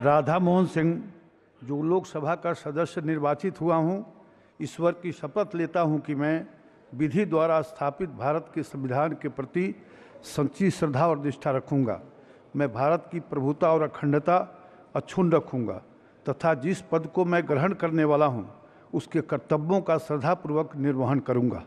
राधा मोहन सिंह, जो लोकसभा का सदस्य निर्वाचित हुआ हूं, ईश्वर की शपथ लेता हूं कि मैं विधि द्वारा स्थापित भारत के संविधान के प्रति सच्ची श्रद्धा और निष्ठा रखूंगा। मैं भारत की प्रभुता और अखंडता अक्षुण्ण रखूंगा तथा जिस पद को मैं ग्रहण करने वाला हूं, उसके कर्तव्यों का श्रद्धापूर्वक निर्वहन करूंगा।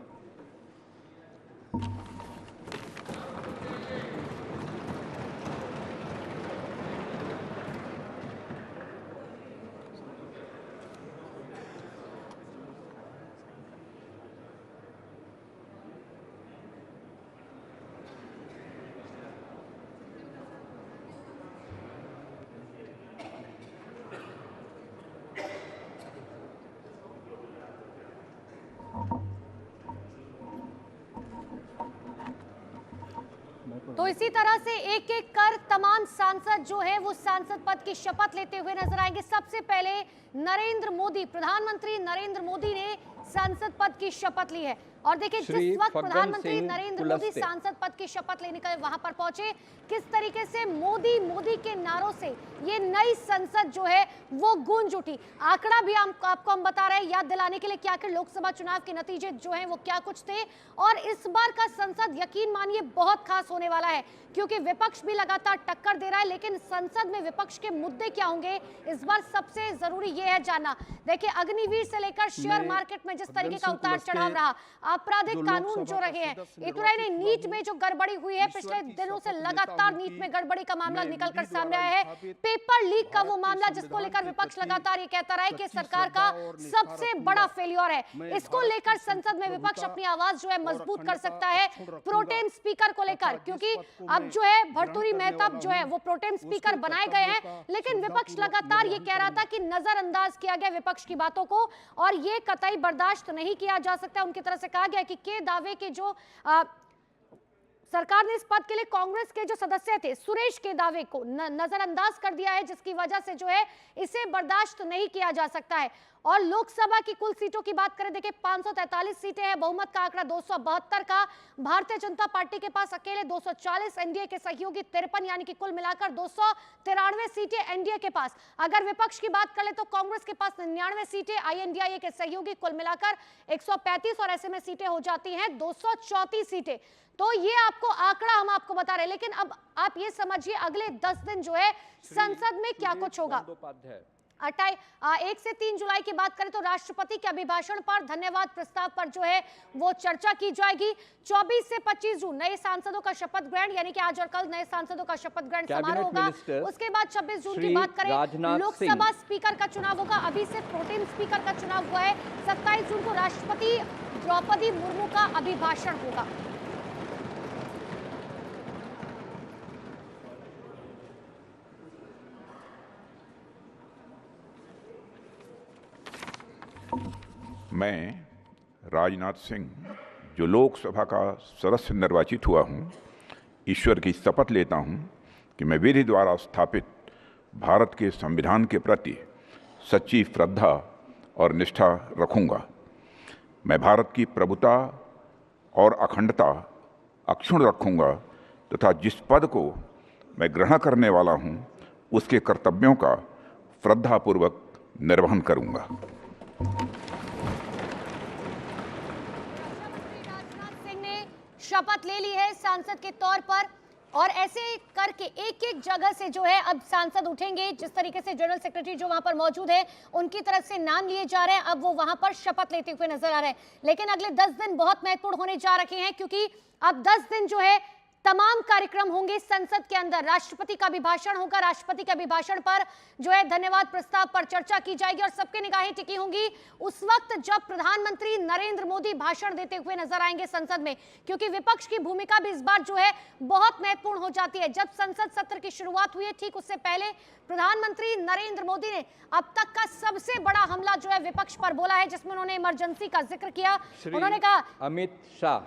तो इसी तरह से एक एक कर तमाम सांसद जो है वो सांसद पद की शपथ लेते हुए नजर आएंगे। सबसे पहले नरेंद्र मोदी, प्रधानमंत्री नरेंद्र मोदी ने सांसद पद की शपथ ली है। और देखिए, जिस वक्त प्रधानमंत्री नरेंद्र मोदी सांसद पद की शपथ लेने के वहां पर पहुंचे, किस तरीके से मोदी मोदी के नारों से ये नई संसद जो है वो गूंज उठी। आंकड़ा भी आपको हम बता रहे हैं याद दिलाने के लिए कि आखिर लोकसभा चुनाव के नतीजे जो हैं वो क्या कुछ थे। और इस बार का संसद यकीन मानिए बहुत खास होने वाला है, क्योंकि विपक्ष भी लगातार टक्कर दे रहा है, लेकिन संसद में विपक्ष के मुद्दे क्या होंगे इस बार सबसे जरूरी ये है जानना। देखिए, अग्निवीर से लेकर शेयर मार्केट में जिस तरीके का उतार चढ़ाव रहा, आपराधिक कानून जो रहे हैं, इतना ही नहीं, नीट में जो गड़बड़ी हुई है, पिछले दिनों से लगातार नीट में गड़बड़ी का मामला निकलकर सामने आया है। पेपर लीक का वो मामला जिसको लेकर विपक्ष लगातार ये कहता रहा है कि सरकार का सबसे बड़ा फेल्योर है। इसको लेकर संसद में विपक्ष अपनी आवाज जो है मजबूत कर सकता है प्रोटेम स्पीकर को लेकर, क्योंकि अब जो है भर्तृहरि मेहताब जो है वो प्रोटेम स्पीकर बनाए गए हैं। लेकिन विपक्ष लगातार ये कह रहा था कि नजरअंदाज किया गया विपक्ष की बातों को, और ये कतई बर्दाश्त नहीं किया जा सकता। उनकी तरफ से कहा गया कि के दावे के जो सरकार ने इस पद के लिए कांग्रेस के जो सदस्य थे सुरेश के दावे को नजरअंदाज कर दिया है, जिसकी वजह से जो है इसे बर्दाश्त नहीं किया जा सकता है। और लोकसभा की कुल सीटों की बात करें, देखिए 543 सीटें हैं, बहुमत का आंकड़ा 272 का, भारतीय जनता पार्टी के पास अकेले 240, एनडीए के सहयोगी 53, यानी कि कुल मिलाकर 293 सीटें एनडीए के पास। अगर विपक्ष की बात करें तो कांग्रेस के पास 99 सीटें, आईएनडीआईए के सहयोगी कुल मिलाकर 135, और ऐसे में सीटें हो जाती हैं 234 सीटें। तो ये आपको आंकड़ा हम आपको बता रहे हैं, लेकिन अब आप ये समझिए अगले 10 दिन जो है संसद में क्या कुछ होगा। 1 से 3 जुलाई की बात करें तो राष्ट्रपति के अभिभाषण पर, धन्यवाद प्रस्ताव पर जो है वो चर्चा की जाएगी। 24 से 25 जून नए सांसदों का शपथ ग्रहण, यानी कि आज और कल नए सांसदों का शपथ ग्रहण समारोह होगा। उसके बाद 26 जून की बात करें, लोकसभा स्पीकर का चुनाव होगा। अभी से प्रोटेम स्पीकर का चुनाव हुआ है। 27 जून को राष्ट्रपति द्रौपदी मुर्मू का अभिभाषण होगा। मैं राजनाथ सिंह, जो लोकसभा का सदस्य निर्वाचित हुआ हूं, ईश्वर की शपथ लेता हूं कि मैं विधि द्वारा स्थापित भारत के संविधान के प्रति सच्ची श्रद्धा और निष्ठा रखूंगा। मैं भारत की प्रभुता और अखंडता अक्षुण्ण रखूंगा तथा जिस पद को मैं ग्रहण करने वाला हूं, उसके कर्तव्यों का श्रद्धापूर्वक निर्वहन करूंगा। शपथ ले ली है सांसद के तौर पर, और ऐसे करके एक एक जगह से जो है अब सांसद उठेंगे। जिस तरीके से जनरल सेक्रेटरी जो वहां पर मौजूद है उनकी तरफ से नाम लिए जा रहे हैं, अब वो वहां पर शपथ लेते हुए नजर आ रहे हैं। लेकिन अगले 10 दिन बहुत महत्वपूर्ण होने जा रहे हैं, क्योंकि अब 10 दिन जो है तमाम कार्यक्रम होंगे संसद के अंदर। राष्ट्रपति का अभिभाषण होगा, राष्ट्रपति के अभिभाषण पर जो है धन्यवाद प्रस्ताव पर चर्चा की जाएगी, और सबके निगाहें टिकी होंगी उस वक्त जब प्रधानमंत्री नरेंद्र मोदी भाषण देते हुए नजर आएंगे संसद में, क्योंकि विपक्ष की भूमिका भी इस बार जो है बहुत महत्वपूर्ण हो जाती है। जब संसद सत्र की शुरुआत हुई है, ठीक उससे पहले प्रधानमंत्री नरेंद्र मोदी ने अब तक का सबसे बड़ा हमला जो है विपक्ष पर बोला है, जिसमें उन्होंने इमरजेंसी का जिक्र किया। उन्होंने कहा, अमित शाह,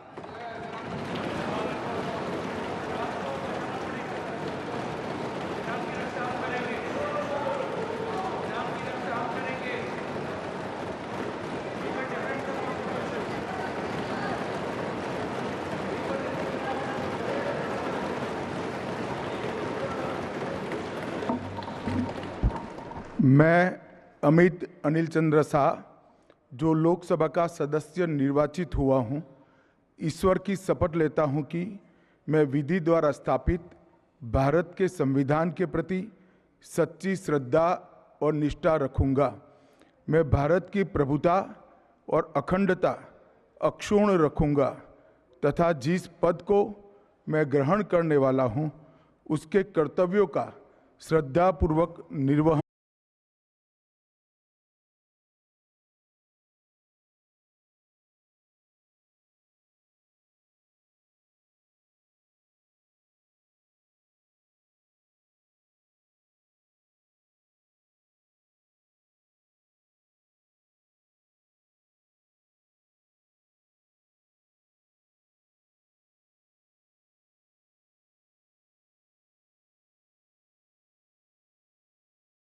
मैं अमित अनिल चंद्र शाह, जो लोकसभा का सदस्य निर्वाचित हुआ हूं, ईश्वर की शपथ लेता हूं कि मैं विधि द्वारा स्थापित भारत के संविधान के प्रति सच्ची श्रद्धा और निष्ठा रखूंगा। मैं भारत की प्रभुता और अखंडता अक्षुण्ण रखूंगा तथा जिस पद को मैं ग्रहण करने वाला हूं, उसके कर्तव्यों का श्रद्धापूर्वक निर्वहन